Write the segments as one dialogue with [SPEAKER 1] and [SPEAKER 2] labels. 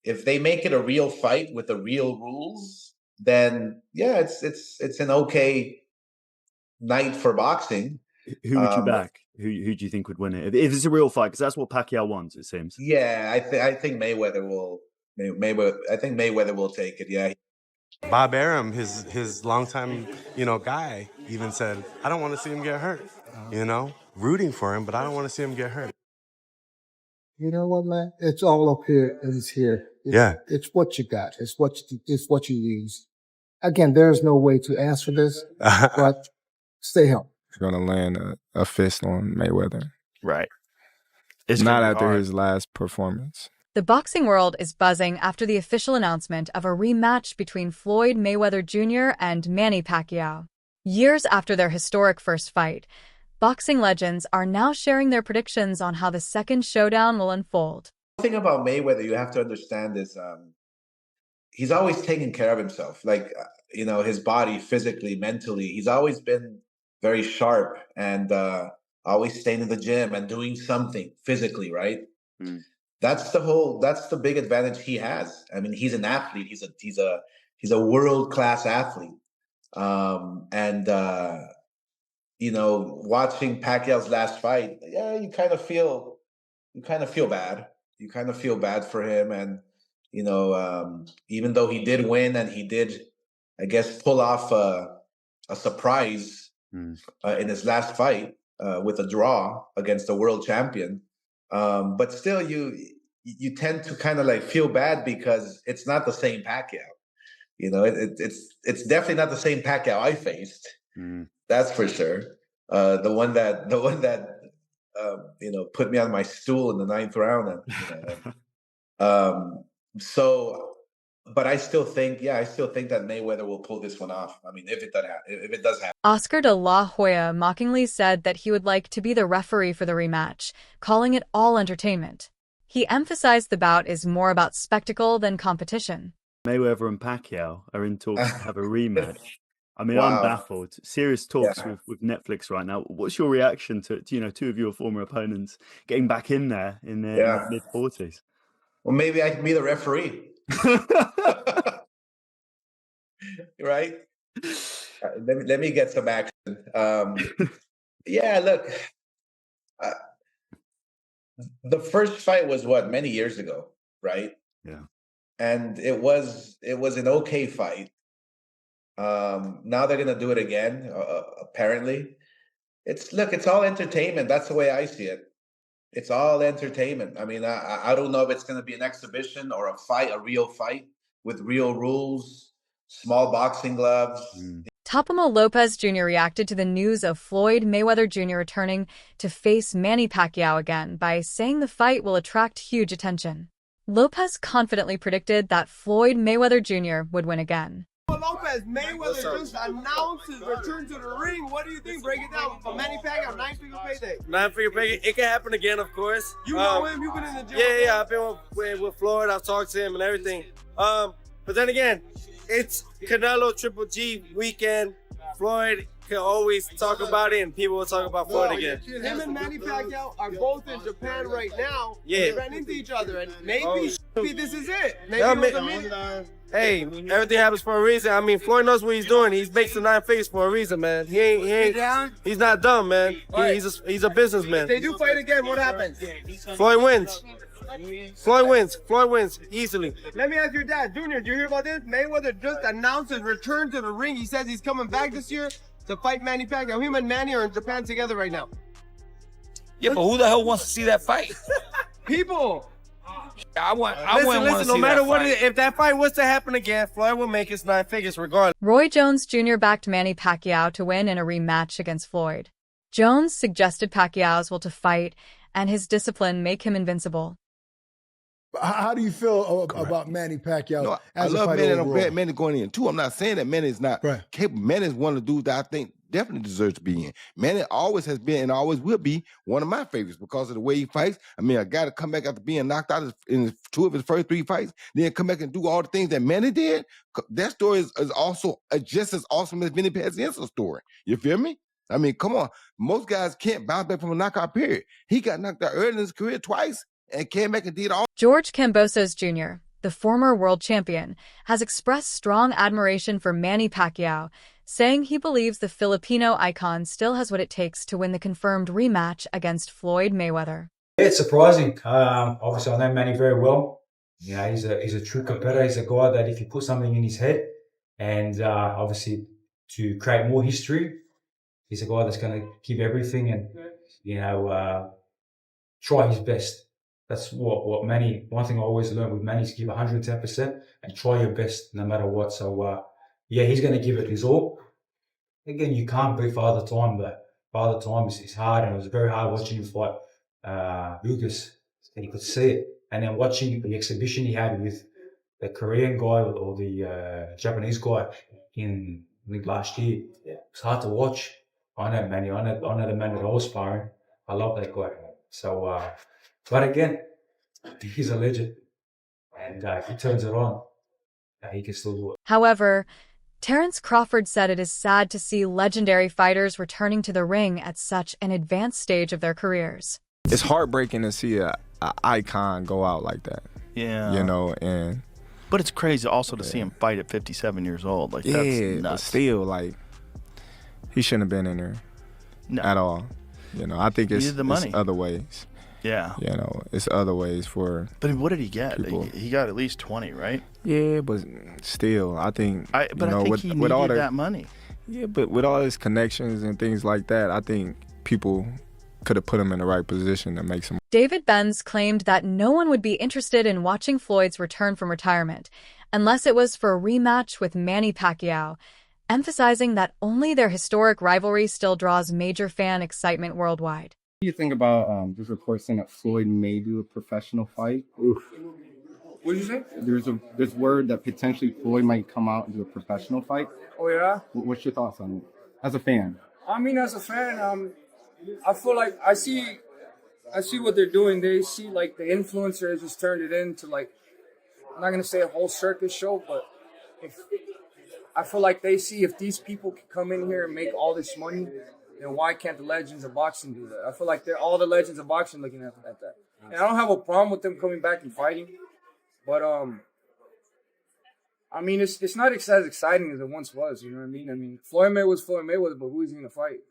[SPEAKER 1] if they make it a real fight with the real rules, then yeah, it's an okay night for boxing.
[SPEAKER 2] Who would you back? Who do you think would win it if it's a real fight? Because that's what Pacquiao wants, it seems.
[SPEAKER 1] Yeah, I think Mayweather will. I think Mayweather will take it. Yeah.
[SPEAKER 3] Bob Arum, his longtime guy, even said, "I don't want to see him get hurt." Rooting for him, but I don't want to see him get hurt.
[SPEAKER 4] You know what, man? It's all up here. It's here. It's what you got. It's what you use. Again, there's no way to answer this, but stay healthy.
[SPEAKER 5] He's going to land a fist on Mayweather.
[SPEAKER 2] Right.
[SPEAKER 5] It's not after his last performance.
[SPEAKER 6] The boxing world is buzzing after the official announcement of a rematch between Floyd Mayweather Jr. and Manny Pacquiao. Years after their historic first fight, boxing legends are now sharing their predictions on how the second showdown will unfold.
[SPEAKER 1] The thing about Mayweather you have to understand is he's always taken care of himself. Like, his body, physically, mentally. He's always been very sharp and always staying in the gym and doing something physically, right? Mm. That's the big advantage he has. I mean, he's an athlete. He's a world-class athlete. Watching Pacquiao's last fight, yeah, you kind of feel bad. You kind of feel bad for him. And, even though he did win and he did, I guess, pull off a surprise in his last fight with a draw against the world champion. But still, you tend to kind of like feel bad because it's not the same Pacquiao. It's definitely not the same Pacquiao I faced. That's for sure. The one that put me on my stool in the 9th round. But I still think that Mayweather will pull this one off. I mean, if it does happen.
[SPEAKER 6] Oscar de la Hoya mockingly said that he would like to be the referee for the rematch, calling it all entertainment. He emphasized the bout is more about spectacle than competition.
[SPEAKER 2] Mayweather and Pacquiao are in talks to have a rematch. I mean,
[SPEAKER 1] Wow.
[SPEAKER 2] I'm baffled. Serious talks with Netflix right now. What's your reaction to two of your former opponents getting back in there in their mid-40s?
[SPEAKER 1] Well, maybe I can be the referee. Right? Let me get some action. Yeah, look. The first fight was many years ago, right?
[SPEAKER 2] Yeah.
[SPEAKER 1] And it was an okay fight. Now they're gonna do it again. Apparently, it's all entertainment. That's the way I see it. It's all entertainment. I mean, I don't know if it's gonna be an exhibition or a real fight with real rules, small boxing gloves.
[SPEAKER 6] Topomo Lopez Jr. reacted to the news of Floyd Mayweather Jr. returning to face Manny Pacquiao again by saying the fight will attract huge attention. Lopez confidently predicted that Floyd Mayweather Jr. would win again.
[SPEAKER 7] Lopez, Mayweather just announced his return to the ring. What do you think? Break it down. For Manny Pacquiao, 9-figure payday.
[SPEAKER 8] 9-figure payday. It can happen again, of course.
[SPEAKER 7] You know him. You've been in the gym.
[SPEAKER 8] Yeah. I've been with Floyd. I've talked to him and everything. But then again, it's Canelo Triple G weekend. Floyd can always talk about it, and people will talk about Floyd again.
[SPEAKER 7] Him and Manny Pacquiao are both in Japan right now.
[SPEAKER 8] Yeah.
[SPEAKER 7] They ran into each other, and maybe this is it.
[SPEAKER 8] Hey, everything happens for a reason. I mean, Floyd knows what he's doing. He makes the 9 figures for a reason, man. He's not dumb, man. He's a businessman.
[SPEAKER 7] If they do fight again, what happens?
[SPEAKER 8] Floyd wins. Floyd wins easily.
[SPEAKER 7] Let me ask your dad, Junior, did you hear about this? Mayweather just announced his return to the ring. He says he's coming back this year to fight Manny Pacquiao. Him and Manny are in Japan together right now.
[SPEAKER 9] Yeah, but who the hell wants to see that fight?
[SPEAKER 7] People.
[SPEAKER 9] I wouldn't want to see
[SPEAKER 8] no matter
[SPEAKER 9] that
[SPEAKER 8] what,
[SPEAKER 9] fight.
[SPEAKER 8] if that fight was to happen again, Floyd will make his 9 figures regardless.
[SPEAKER 6] Roy Jones Jr. backed Manny Pacquiao to win in a rematch against Floyd. Jones suggested Pacquiao's will to fight, and his discipline make him invincible.
[SPEAKER 4] How do you feel about Manny Pacquiao?
[SPEAKER 10] No, I love Manny, and I'm glad Manny going in too. I'm not saying that Manny is not capable. Manny is one of the dudes that I think definitely deserves to be in. Manny always has been and always will be one of my favorites because of the way he fights. I mean, a guy to come back after being knocked out in 2 of his first 3 fights, then come back and do all the things that Manny did. That story is also just as awesome as Vinny Pazienza's story. You feel me? I mean, come on. Most guys can't bounce back from a knockout period. He got knocked out early in his career twice and came back and did all.
[SPEAKER 6] George Kambosos Jr., the former world champion, has expressed strong admiration for Manny Pacquiao, saying he believes the Filipino icon still has what it takes to win the confirmed rematch against Floyd Mayweather.
[SPEAKER 11] It's surprising. Obviously, I know Manny very well. Yeah, he's a true competitor. He's a guy that if you put something in his head, and obviously to create more history, he's a guy that's going to give everything and try his best. That's what Manny. One thing I always learned with Manny is give 110% and try your best no matter what. So yeah, he's going to give it his all. Again, you can't beat Father Time, but Father Time is hard, and it was very hard watching him fight Lucas. And you could see it, and then watching the exhibition he had with the Korean guy or the Japanese guy in last year. Yeah. It's hard to watch. I know Manny. I know the man that I was sparring. I love that guy. So, but again, he's a legend, and if he turns it on, he can still do it.
[SPEAKER 6] However, Terence Crawford said it is sad to see legendary fighters returning to the ring at such an advanced stage of their careers.
[SPEAKER 5] It's heartbreaking to see an icon go out like that.
[SPEAKER 2] Yeah.
[SPEAKER 5] You know, and...
[SPEAKER 2] But it's crazy also to see him fight at 57 years old. Like, that's nuts.
[SPEAKER 5] But still, like, he shouldn't have been in there at all. You know, I think it's other ways.
[SPEAKER 2] Yeah.
[SPEAKER 5] You know, it's other ways for...
[SPEAKER 2] But what did he get?
[SPEAKER 5] People.
[SPEAKER 2] He got at least 20, right?
[SPEAKER 5] Yeah, but still, I think...
[SPEAKER 2] I think he needed all that money.
[SPEAKER 5] Yeah, but with all his connections and things like that, I think people could have put him in the right position to make some...
[SPEAKER 6] David Benz claimed that no one would be interested in watching Floyd's return from retirement unless it was for a rematch with Manny Pacquiao, emphasizing that only their historic rivalry still draws major fan excitement worldwide.
[SPEAKER 12] What do you think about this report saying that Floyd may do a professional fight?
[SPEAKER 13] Oof. What did you say?
[SPEAKER 12] There's word that potentially Floyd might come out and do a professional fight.
[SPEAKER 13] Oh yeah?
[SPEAKER 12] What's your thoughts on it as a fan?
[SPEAKER 13] I mean, as a fan, I feel like I see what they're doing. They see like the influencers just turned it into like, I'm not gonna say a whole circus show, but I feel like they see if these people can come in here and make all this money, then why can't the legends of boxing do that? I feel like they're all the legends of boxing looking at that. And I don't have a problem with them coming back and fighting, but I mean it's not as exciting as it once was. You know what I mean? I mean Floyd Mayweather was Floyd Mayweather, but who is he gonna fight?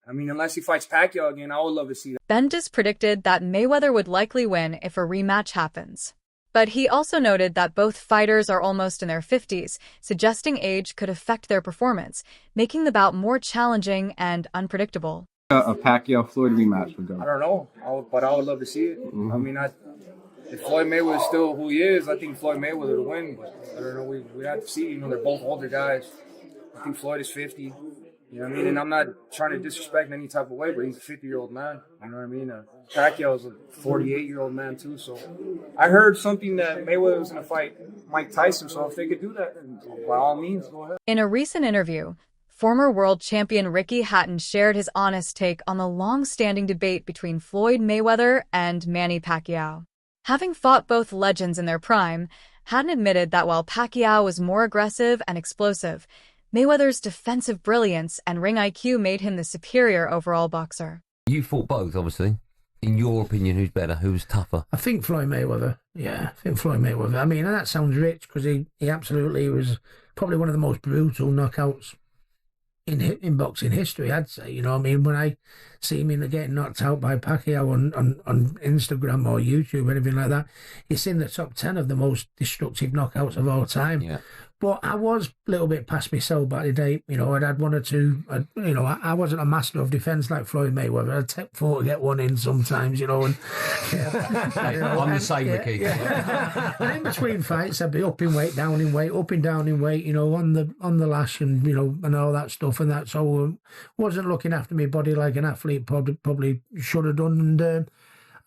[SPEAKER 13] I mean, unless he fights Pacquiao again, I would love to see that.
[SPEAKER 6] Bendis predicted that Mayweather would likely win if a rematch happens. But he also noted that both fighters are almost in their 50s, suggesting age could affect their performance, making the bout more challenging and unpredictable.
[SPEAKER 12] A Pacquiao-Floyd rematch would go.
[SPEAKER 13] I don't know, but I would love to see it. Mm-hmm. I mean, if Floyd Mayweather is still who he is, I think Floyd Mayweather would win. But I don't know, we have to see. You know, they're both older guys. I think Floyd is 50. You know what I mean? And I'm not trying to disrespect in any type of way, but he's a 50-year-old man. You know what I mean? Pacquiao is a 48-year-old man, too. So I heard something that Mayweather was going to fight Mike Tyson. So if they could do that, then by all means, go ahead.
[SPEAKER 6] In a recent interview, former world champion Ricky Hatton shared his honest take on the long-standing debate between Floyd Mayweather and Manny Pacquiao. Having fought both legends in their prime, Hatton admitted that while Pacquiao was more aggressive and explosive, Mayweather's defensive brilliance and ring IQ made him the superior overall boxer.
[SPEAKER 14] You fought both, obviously. In your opinion, who's better? Who's tougher?
[SPEAKER 15] I think Floyd Mayweather. Yeah, I think Floyd Mayweather. I mean, and that sounds rich because he absolutely was probably one of the most brutal knockouts in boxing history, I'd say. You know, I mean, when I see him getting knocked out by Pacquiao on Instagram or YouTube or anything like that, it's in the top 10 of the most destructive knockouts of all time.
[SPEAKER 14] Yeah.
[SPEAKER 15] But I was a little bit past myself back in the day. You know, I'd had one or two. I wasn't a master of defence like Floyd Mayweather. I'd take 4 to get one in sometimes, you know. And,
[SPEAKER 14] I'm the same, Ricky.
[SPEAKER 15] And in between fights, I'd be up in weight, down in weight, up and down in weight, you know, on the lash and, you know, and all that stuff. And that, so wasn't looking after my body like an athlete probably should have done.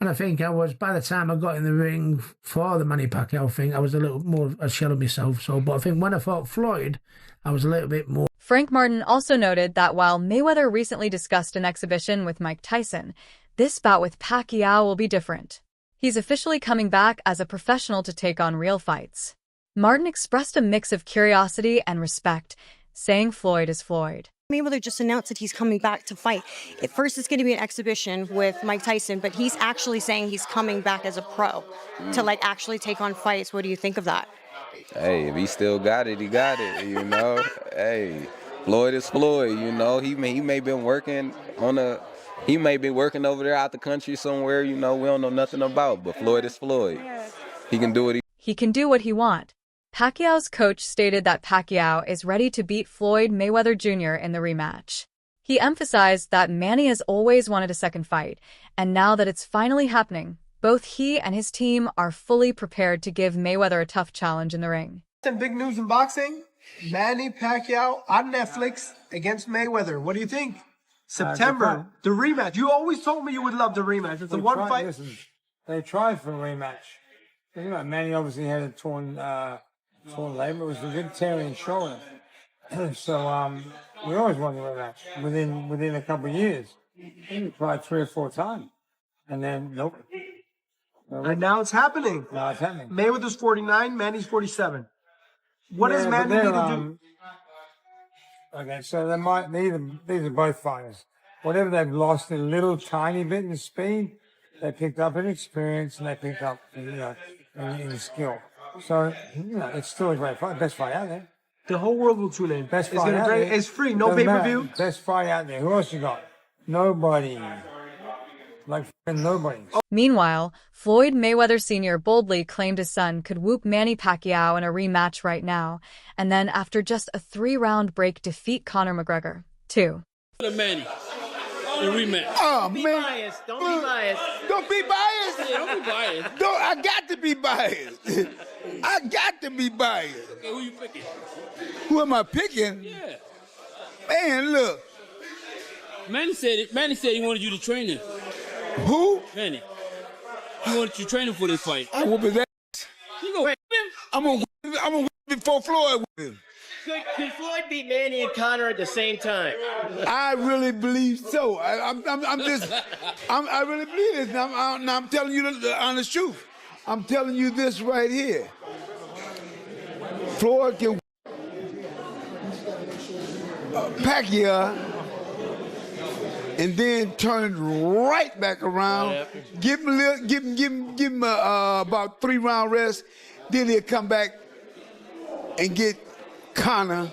[SPEAKER 15] And I think I was, by the time I got in the ring for the Manny Pacquiao thing, I was a little more a shell of myself. But I think when I fought Floyd, I was a little bit more.
[SPEAKER 6] Frank Martin also noted that while Mayweather recently discussed an exhibition with Mike Tyson, this bout with Pacquiao will be different. He's officially coming back as a professional to take on real fights. Martin expressed a mix of curiosity and respect, saying Floyd is Floyd.
[SPEAKER 16] Mayweather just announced that he's coming back to fight. At first, it's going to be an exhibition with Mike Tyson, but he's actually saying he's coming back as a pro to like actually take on fights. What do you think of that?
[SPEAKER 17] Hey, if he still got it, he got it. You know, hey, Floyd is Floyd. You know, he may been working he may be working over there out the country somewhere. You know, we don't know nothing about. But Floyd is Floyd. He can do it.
[SPEAKER 6] He can do what he wants. Pacquiao's coach stated that Pacquiao is ready to beat Floyd Mayweather Jr. in the rematch. He emphasized that Manny has always wanted a second fight, and now that it's finally happening, both he and his team are fully prepared to give Mayweather a tough challenge in the ring.
[SPEAKER 7] Some big news in boxing. Manny Pacquiao on Netflix against Mayweather. What do you think? September, the rematch. You always told me you would love the rematch. It's the one fight.
[SPEAKER 18] Listen, they tried for a rematch. You know, Manny obviously had a torn labrum. It was a good tear in his shoulder. So we always wanted a rematch within a couple of years. We tried 3 or 4 times, and then nope.
[SPEAKER 7] And now it's happening.
[SPEAKER 18] Now it's happening.
[SPEAKER 7] Mayweather's 49, Manny's 47. What does Manny need to do?
[SPEAKER 18] Okay, so these are both fighters. Whatever they've lost a little tiny bit in speed, they picked up in experience and they picked up in skill. So it's still a great fight, best fight out there.
[SPEAKER 7] The whole world will tune in.
[SPEAKER 18] Best fight out there.
[SPEAKER 7] It's free, no pay-per-view.
[SPEAKER 18] Best fight out there. Who else you got? Nobody. Like nobody.
[SPEAKER 6] Meanwhile, Floyd Mayweather Sr. boldly claimed his son could whoop Manny Pacquiao in a rematch right now, and then after just a 3-round break defeat Conor McGregor, too.
[SPEAKER 9] Manny, in rematch.
[SPEAKER 10] Oh,
[SPEAKER 19] Don't be
[SPEAKER 10] man.
[SPEAKER 19] biased. Don't be biased.
[SPEAKER 10] Don't be biased.
[SPEAKER 9] Yeah, don't be biased.
[SPEAKER 10] I got to be biased. I got to be biased.
[SPEAKER 9] Okay, who you picking?
[SPEAKER 10] Who am I picking?
[SPEAKER 9] Yeah.
[SPEAKER 10] Man, look.
[SPEAKER 9] Manny said he wanted you to train him.
[SPEAKER 10] Who?
[SPEAKER 9] Manny. He wanted you to train him for this fight.
[SPEAKER 10] I whoop his ass.
[SPEAKER 9] You go whip him?
[SPEAKER 10] I'm gonna whip before Floyd whip him.
[SPEAKER 19] Could Floyd beat Manny and Conor at the same time?
[SPEAKER 10] I really believe so. I really believe this. I'm telling you the honest truth. I'm telling you this right here. Floyd can Pacquiao and then turn it right back around. Give him about 3-round rest. Then he'll come back and get Conor.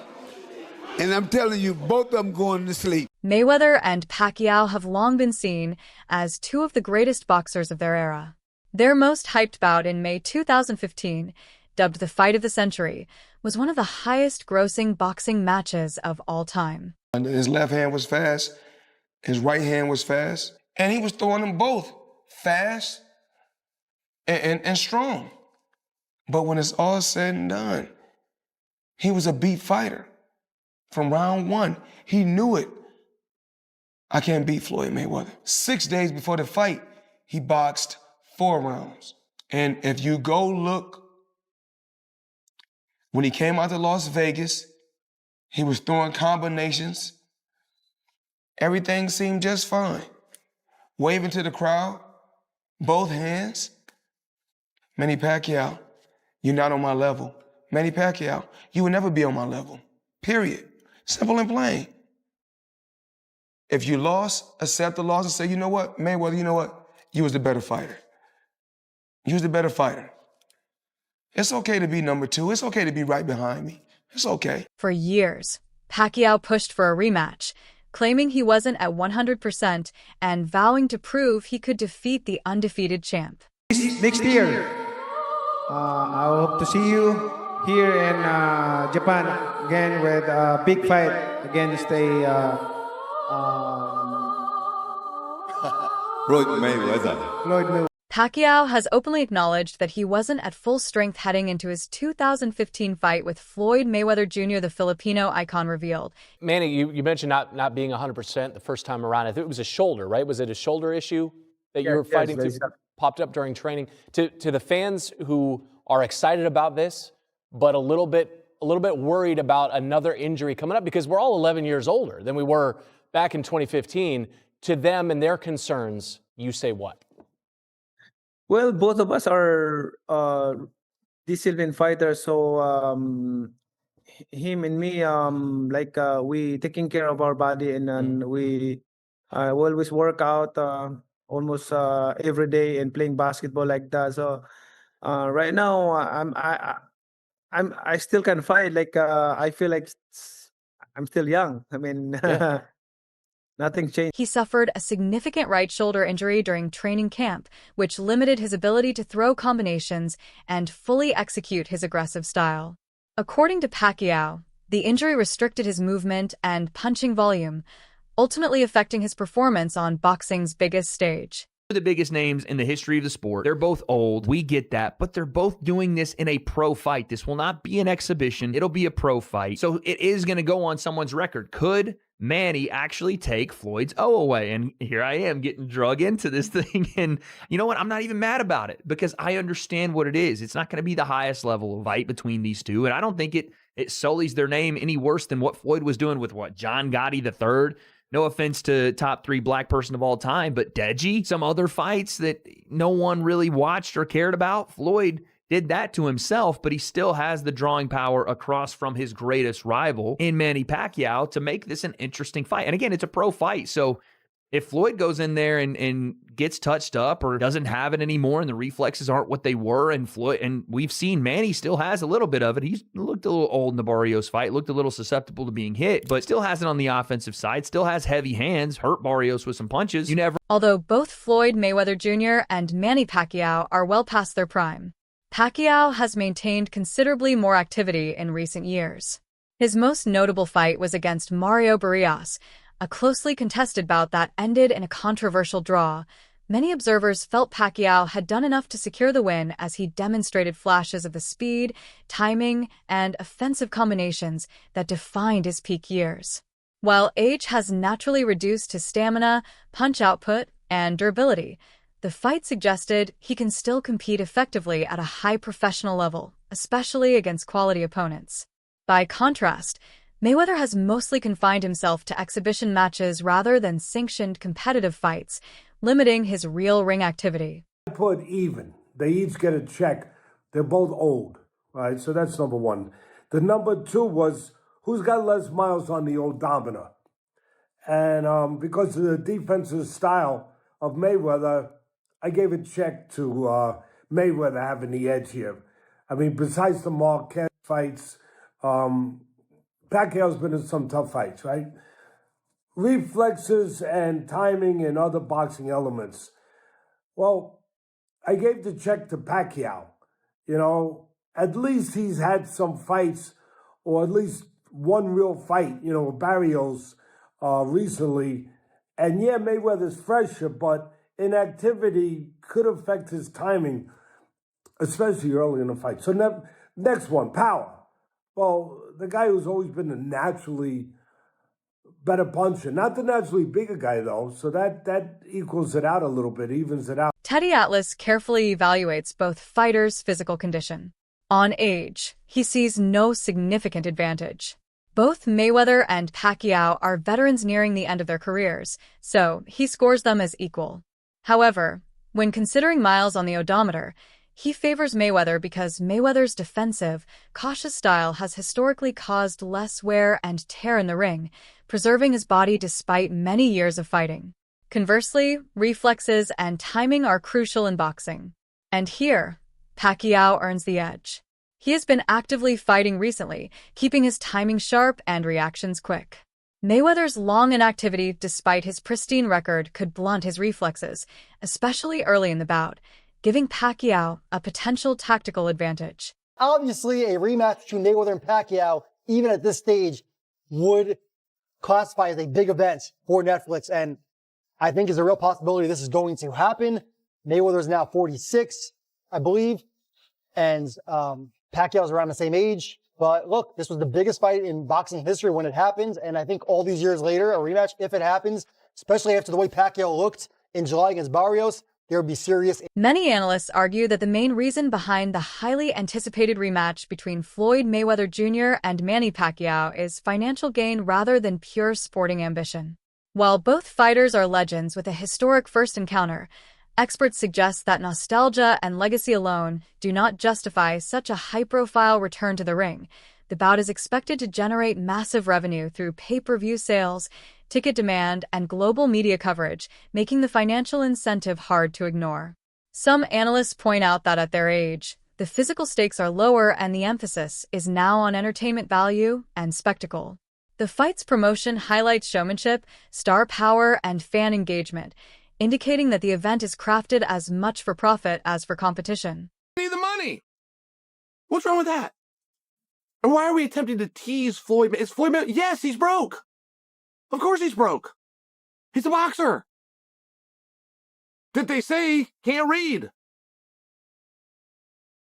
[SPEAKER 10] And I'm telling you, both of them going to sleep.
[SPEAKER 6] Mayweather and Pacquiao have long been seen as two of the greatest boxers of their era. Their most hyped bout in May 2015, dubbed the Fight of the Century, was one of the highest-grossing boxing matches of all time.
[SPEAKER 20] His left hand was fast. His right hand was fast. And he was throwing them both fast and strong. But when it's all said and done, he was a beat fighter. From round 1, he knew it. I can't beat Floyd Mayweather. 6 days before the fight, he boxed 4 rounds. And if you go look, when he came out to Las Vegas, he was throwing combinations. Everything seemed just fine. Waving to the crowd, both hands. Manny Pacquiao, you're not on my level. Manny Pacquiao, you will never be on my level. Period. Simple and plain. If you lost, accept the loss and say, you know what, Mayweather, you know what? You was the better fighter. You was the better fighter. It's okay to be number 2. It's okay to be right behind me. It's okay.
[SPEAKER 6] For years, Pacquiao pushed for a rematch, claiming he wasn't at 100% and vowing to prove he could defeat the undefeated champ.
[SPEAKER 21] Next year, I hope to see you here in Japan again with a big fight against
[SPEAKER 10] Floyd Mayweather.
[SPEAKER 6] Pacquiao has openly acknowledged that he wasn't at full strength heading into his 2015 fight with Floyd Mayweather Jr., the Filipino icon revealed.
[SPEAKER 22] Manny, you mentioned not being 100% the first time around. I think it was a shoulder, right? Was it a shoulder issue that you were fighting through? Popped up during training. To the fans who are excited about this, but a little bit worried about another injury coming up, because we're all 11 years older than we were back in 2015. To them and their concerns, you say what?
[SPEAKER 21] Well, both of us are disciplined fighters, so him and me, we taking care of our body, and then we always work out almost every day and playing basketball like that. So right now, I still can fight. I feel like I'm still young. I mean,
[SPEAKER 2] Yeah.
[SPEAKER 21] nothing changed.
[SPEAKER 6] He suffered a significant right shoulder injury during training camp, which limited his ability to throw combinations and fully execute his aggressive style. According to Pacquiao, the injury restricted his movement and punching volume, ultimately affecting his performance on boxing's biggest stage.
[SPEAKER 1] The biggest names in the history of the sport. They're both old. We get that, but they're both doing this in a pro fight. This will not be an exhibition. It'll be a pro fight. So it is going to go on someone's record. Could Manny actually take Floyd's O away? And here I am getting drug into this thing. And you know what? I'm not even mad about it because I understand what it is. It's not going to be the highest level of fight between these two. And I don't think it sullies their name any worse than what Floyd was doing with John Gotti III. No offense to top 3 black person of all time, but Deji, some other fights that no one really watched or cared about. Floyd did that to himself, but he still has the drawing power across from his greatest rival in Manny Pacquiao to make this an interesting fight. And again, it's a pro fight. So if Floyd goes in there and gets touched up or doesn't have it anymore and the reflexes aren't what they were, and we've seen Manny still has a little bit of it. He's looked a little old in the Barrios fight, looked a little susceptible to being hit, but still has it on the offensive side, still has heavy hands, hurt Barrios with some punches.
[SPEAKER 6] Although both Floyd Mayweather Jr. and Manny Pacquiao are well past their prime, Pacquiao has maintained considerably more activity in recent years. His most notable fight was against Mario Barrios, a closely contested bout that ended in a controversial draw. Many observers felt Pacquiao had done enough to secure the win as he demonstrated flashes of the speed, timing, and offensive combinations that defined his peak years. While age has naturally reduced his stamina, punch output, and durability, the fight suggested he can still compete effectively at a high professional level, especially against quality opponents. By contrast, Mayweather has mostly confined himself to exhibition matches rather than sanctioned competitive fights, limiting his real ring activity.
[SPEAKER 3] Put even. They each get a check. They're both old, right? So that's number one. The number 2 was who's got less miles on the odometer. And because of the defensive style of Mayweather, I gave a check to Mayweather having the edge here. I mean, besides the Marquez fights, Pacquiao's been in some tough fights, right? Reflexes and timing and other boxing elements. Well, I gave the check to Pacquiao. You know, at least he's had some fights, or at least one real fight, with Barrios recently. And yeah, Mayweather's fresher, but inactivity could affect his timing, especially early in the fight. So next one, power. Well, the guy who's always been a naturally better puncher. Not the naturally bigger guy, though, so that equals it out a little bit, evens it out.
[SPEAKER 6] Teddy Atlas carefully evaluates both fighters' physical condition. On age, he sees no significant advantage. Both Mayweather and Pacquiao are veterans nearing the end of their careers, so he scores them as equal. However, when considering miles on the odometer, he favors Mayweather because Mayweather's defensive, cautious style has historically caused less wear and tear in the ring, preserving his body despite many years of fighting. Conversely, reflexes and timing are crucial in boxing. And here, Pacquiao earns the edge. He has been actively fighting recently, keeping his timing sharp and reactions quick. Mayweather's long inactivity, despite his pristine record, could blunt his reflexes, especially early in the bout, giving Pacquiao a potential tactical advantage.
[SPEAKER 23] Obviously, a rematch between Mayweather and Pacquiao, even at this stage, would classify as a big event for Netflix, and I think there's a real possibility this is going to happen. Mayweather is now 46, I believe, and Pacquiao's around the same age. But look, this was the biggest fight in boxing history when it happened, and I think all these years later, a rematch, if it happens, especially after the way Pacquiao looked in July against Barrios, there would be serious.
[SPEAKER 6] Many analysts argue that the main reason behind the highly anticipated rematch between Floyd Mayweather Jr. and Manny Pacquiao is financial gain rather than pure sporting ambition. While both fighters are legends with a historic first encounter, experts suggest that nostalgia and legacy alone do not justify such a high-profile return to the ring, the bout is expected to generate massive revenue through pay-per-view sales, ticket demand, and global media coverage, making the financial incentive hard to ignore. Some analysts point out that at their age, the physical stakes are lower and the emphasis is now on entertainment value and spectacle. The fight's promotion highlights showmanship, star power, and fan engagement, indicating that the event is crafted as much for profit as for competition.
[SPEAKER 4] Need the money. What's wrong with that? And why are we attempting to tease Floyd? Is Floyd? Yes, he's broke. Of course he's broke. He's a boxer. Did they say can't read?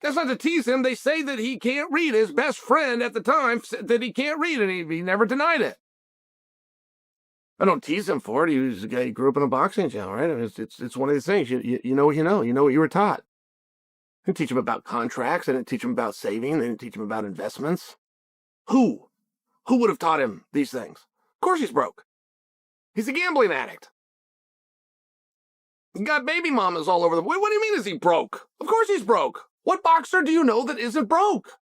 [SPEAKER 4] That's not to tease him. They say that he can't read. His best friend at the time said that he can't read, and he never denied it. I don't tease him for it. He was a guy who grew up in a boxing channel, right? It's one of these things. You know what you know. You know what you were taught. I didn't teach him about contracts. I didn't teach him about saving. I didn't teach him about investments. Who? Who would have taught him these things? Of course he's broke. He's a gambling addict. He got baby mamas all over the... What do you mean is he broke? Of course he's broke. What boxer do you know that isn't broke?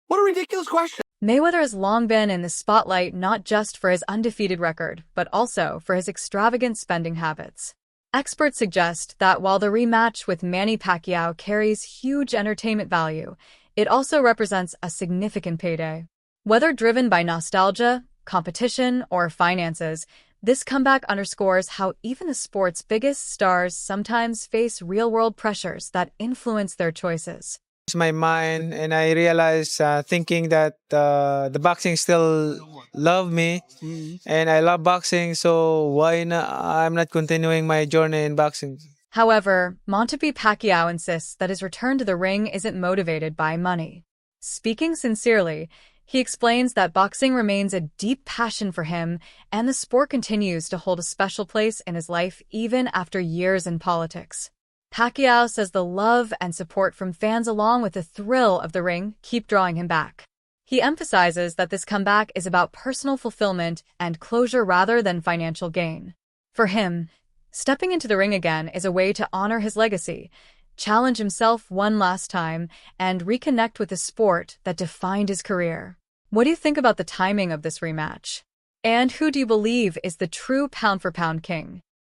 [SPEAKER 4] What a ridiculous question.
[SPEAKER 6] Mayweather has long been in the spotlight not just for his undefeated record, but also for his extravagant spending habits. Experts suggest that while the rematch with Manny Pacquiao carries huge entertainment value, it also represents a significant payday. Whether driven by nostalgia, competition, or finances, this comeback underscores how even the sport's biggest stars sometimes face real-world pressures that influence their choices.
[SPEAKER 21] My mind, and I realized thinking that the boxing still love me, and I love boxing, so why not? I'm not continuing my journey in boxing.
[SPEAKER 6] However, Manny Pacquiao insists that his return to the ring isn't motivated by money. Speaking sincerely, he explains that boxing remains a deep passion for him, and the sport continues to hold a special place in his life even after years in politics. Pacquiao says the love and support from fans along with the thrill of the ring keep drawing him back. He emphasizes that this comeback is about personal fulfillment and closure rather than financial gain. For him, stepping into the ring again is a way to honor his legacy, challenge himself one last time, and reconnect with the sport that defined his career. What do you think about the timing of this rematch? And who do you believe is the true pound-for-pound king?